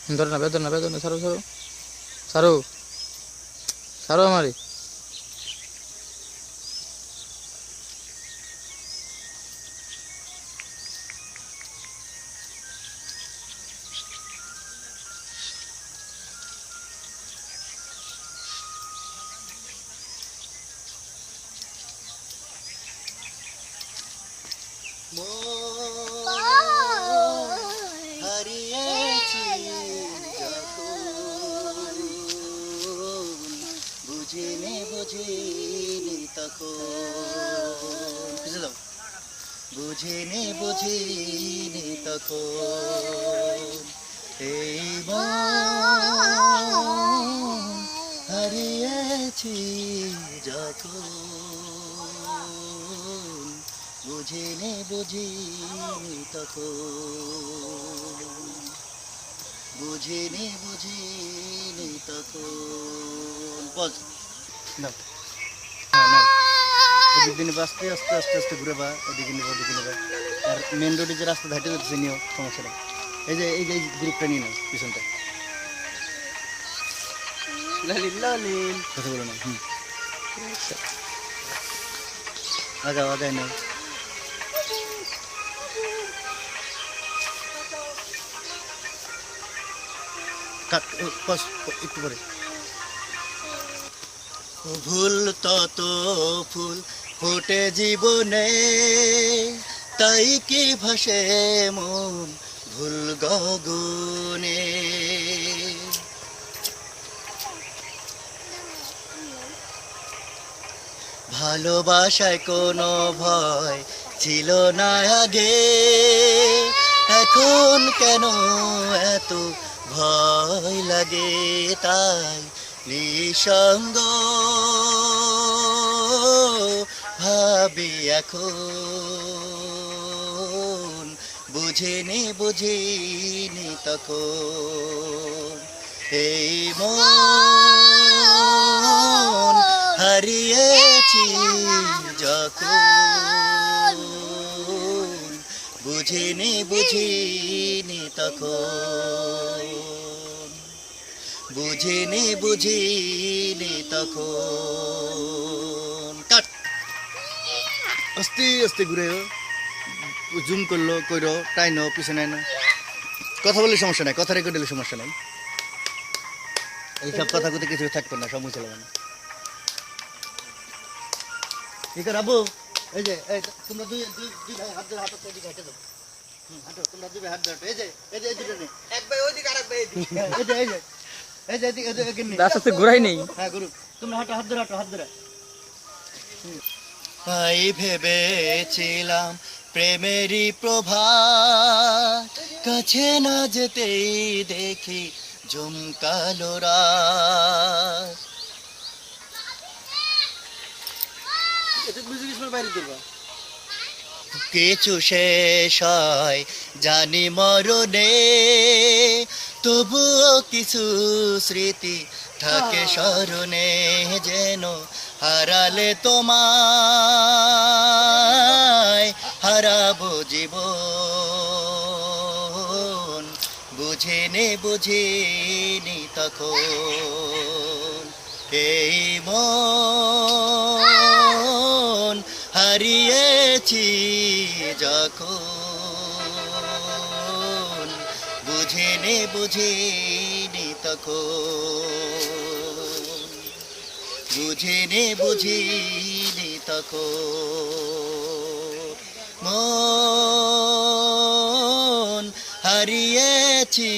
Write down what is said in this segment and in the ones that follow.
ধরে না বেদনা বেদনা সারো সারো সারো সারো আমারে হারিয়েছি বুঝিনি বুঝিনি তখন বুঝে দাও বুঝিনি বুঝিনি তখন এই হারিয়েছি যখন বুঝিনি বুঝিনি তখন বুঝিনি বুঝিনি তখন পজ নাও নাও এদিক দিন আস্তে আস্তে আস্তে আস্তে ঘুরে বা এদিকে নেবা ওদিকে নেবা আর মেন রোডে যে রাস্তা ধাটে যাচ্ছে নিও সমস্যা নেই এই যে গ্রুপটা নিয়ে নাও পিছনটা লালিন লালিন কথা বলো না আগাও আগায় নাও একটু পরে ভুল তত ফুল ফোটে জীবনে তাই কি ভাসে মন ভুল গগনে ভালোবাসায় কোনো ভয় ছিল না আগে এখন কেন এত ভয় লাগে তাই নিঃসঙ্গ ভাবি এখন বুঝিনি বুঝিনি তখন এই মন হারিয়েছি যখন বুঝিনি বুঝিনি তখন বুঝিনি বুঝিনি তখন কাট আস্তে আস্তে ঘুরে জুম করলো কইরো টাইনো পিছনে না কথা বললে সমস্যা নাই কথা রেকর্ড দিলে সমস্যা নাই এইসব কথা কথা কিছু থাকতো না সময় চলবে না ঠিক আছে আবু এই যে তোমরা দুই ভাই হাত ধরে হাঁটো এদিকে হাঁটে দাও হাঁটো তোমরা দুই ভাই হাত ধরে এই যে দুটো নেই এক ভাই ওইদিকে আরেক ভাই এদিকে এই যে এদিকে আস্তে ঘুরাই নেই হ্যাঁ গুরু তোমরা হাঁটো হাত ধরে ভাই ভেবেছিলাম প্রেমেরই প্রভাত কাছে না যেতেই দেখি ঝুমকালো রাত কিছু শেষ হয় জানি মরণে তবুও কিছু স্মৃতি থাকে স্মরণে যেন হারালে তোমায় হারাবো জীবন বুঝিনি তখন এই মন হারিয়েছি যখন বুঝিনি তখন বুঝিনি তখন মন হারিয়েছি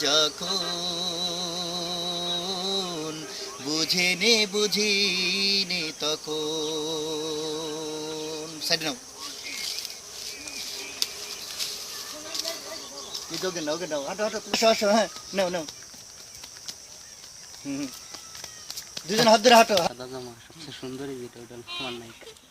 যখন বুঝিনি তখন সাইড নাও ওকে নাও হাঁটো হ্যাঁ নাও দুজন হাত ধরে হাঁটো দাদা মা সবচেয়ে সুন্দরী যেটা ওটা আমার নায়িকা